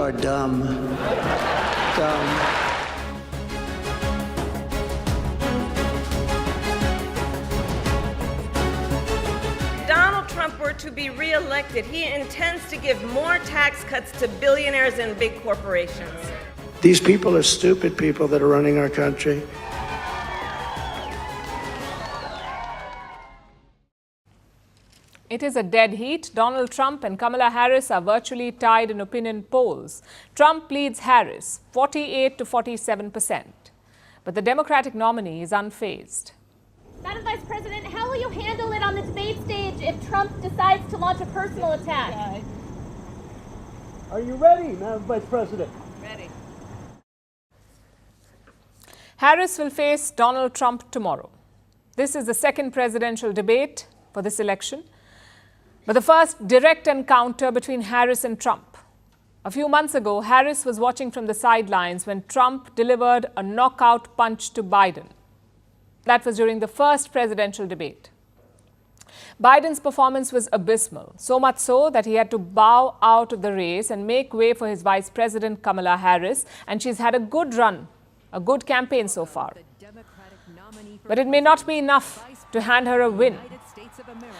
are dumb. Dumb. Donald Trump were to be reelected, he intends to give more tax cuts to billionaires and big corporations. These people are stupid people that are running our country. It is a dead heat. Donald Trump and Kamala Harris are virtually tied in opinion polls. Trump leads Harris 48 to 47%. But the Democratic nominee is unfazed. Madam Vice President, how will you handle it on the debate stage if Trump decides to launch a personal attack? Are you ready, Madam Vice President? Ready. Harris will face Donald Trump tomorrow. This is the second presidential debate for this election, but the first direct encounter between Harris and Trump. A few months ago, Harris was watching from the sidelines when Trump delivered a knockout punch to Biden. That was during the first presidential debate. Biden's performance was abysmal, so much so that he had to bow out of the race and make way for his Vice President Kamala Harris, and she's had a good run, a good campaign so far. But it may not be enough to hand her a win.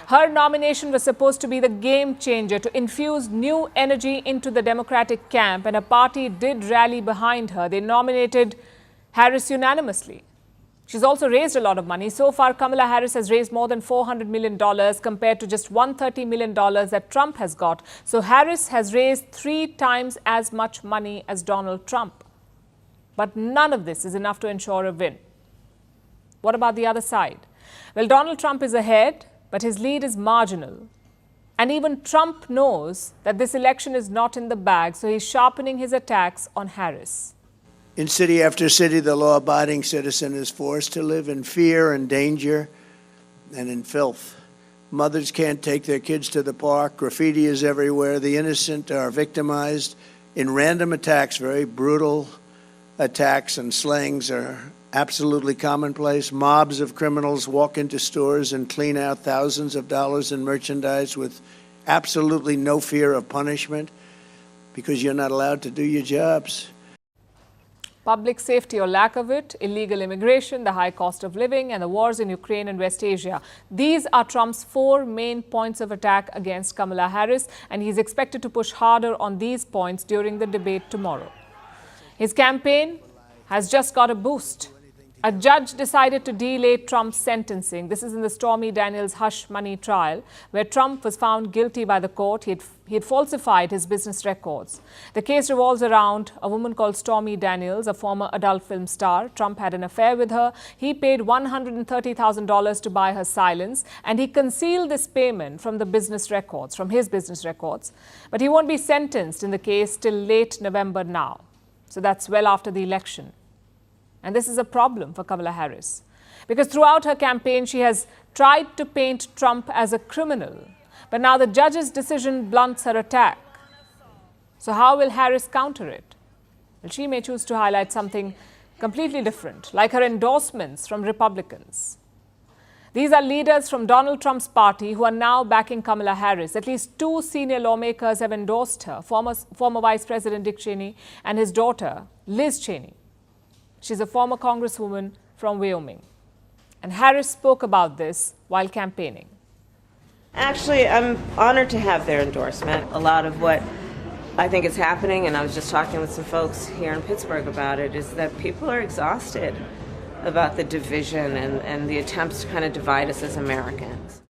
Her nomination was supposed to be the game changer, to infuse new energy into the Democratic camp, and a party did rally behind her. They nominated Harris unanimously. She's also raised a lot of money. So far, Kamala Harris has raised more than $400 million compared to just $130 million that Trump has got. So Harris has raised 3 times as much money as Donald Trump. But none of this is enough to ensure a win. What about the other side? Well, Donald Trump is ahead, but his lead is marginal. And even Trump knows that this election is not in the bag, so he's sharpening his attacks on Harris. In city after city, the law-abiding citizen is forced to live in fear and danger and in filth. Mothers can't take their kids to the park. Graffiti is everywhere. The innocent are victimized in random attacks. Very brutal attacks and slayings are absolutely commonplace. Mobs of criminals walk into stores and clean out thousands of dollars in merchandise with absolutely no fear of punishment because you're not allowed to do your jobs. Public safety or lack of it, illegal immigration, the high cost of living, and the wars in Ukraine and West Asia. These are Trump's 4 main points of attack against Kamala Harris, and he's expected to push harder on these points during the debate tomorrow. His campaign has just got a boost. A judge decided to delay Trump's sentencing. This is in the Stormy Daniels hush money trial, where Trump was found guilty by the court. He had falsified his business records. The case revolves around a woman called Stormy Daniels, a former adult film star. Trump had an affair with her. He paid $130,000 to buy her silence, and he concealed this payment from the business records, from his business records. But he won't be sentenced in the case till late November now. So that's well after the election. And this is a problem for Kamala Harris, because throughout her campaign, she has tried to paint Trump as a criminal. But now the judge's decision blunts her attack. So how will Harris counter it? Well, she may choose to highlight something completely different, like her endorsements from Republicans. These are leaders from Donald Trump's party who are now backing Kamala Harris. At least 2 senior lawmakers have endorsed her, former Vice President Dick Cheney and his daughter, Liz Cheney. She's a former congresswoman from Wyoming. And Harris spoke about this while campaigning. Actually, I'm honored to have their endorsement. A lot of what I think is happening, and I was just talking with some folks here in Pittsburgh about it, is that people are exhausted about the division and the attempts to kind of divide us as Americans.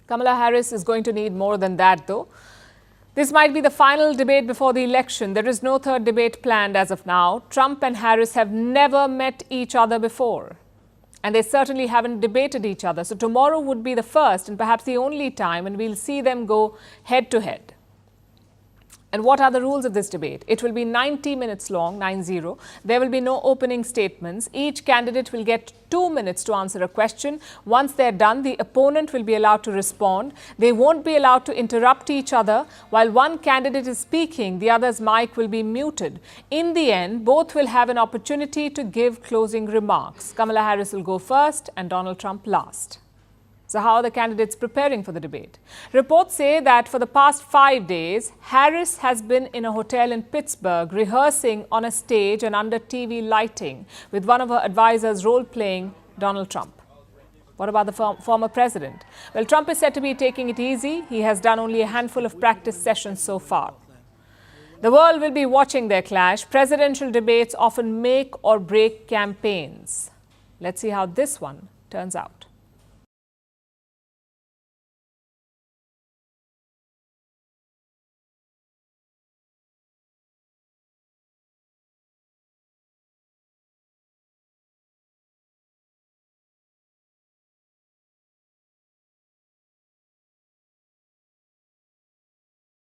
Kamala Harris is going to need more than that, though. This might be the final debate before the election. There is no third debate planned as of now. Trump and Harris have never met each other before, and they certainly haven't debated each other. So tomorrow would be the first and perhaps the only time when we'll see them go head to head. And what are the rules of this debate? It will be 90 minutes long, 90. There will be no opening statements. Each candidate will get 2 minutes to answer a question. Once they're done, the opponent will be allowed to respond. They won't be allowed to interrupt each other. While one candidate is speaking, the other's mic will be muted. In the end, both will have an opportunity to give closing remarks. Kamala Harris will go first and Donald Trump last. So how are the candidates preparing for the debate? Reports say that for the past 5 days, Harris has been in a hotel in Pittsburgh rehearsing on a stage and under TV lighting with one of her advisors role-playing Donald Trump. What about the former president? Well, Trump is said to be taking it easy. He has done only a handful of practice sessions so far. The world will be watching their clash. Presidential debates often make or break campaigns. Let's see how this one turns out.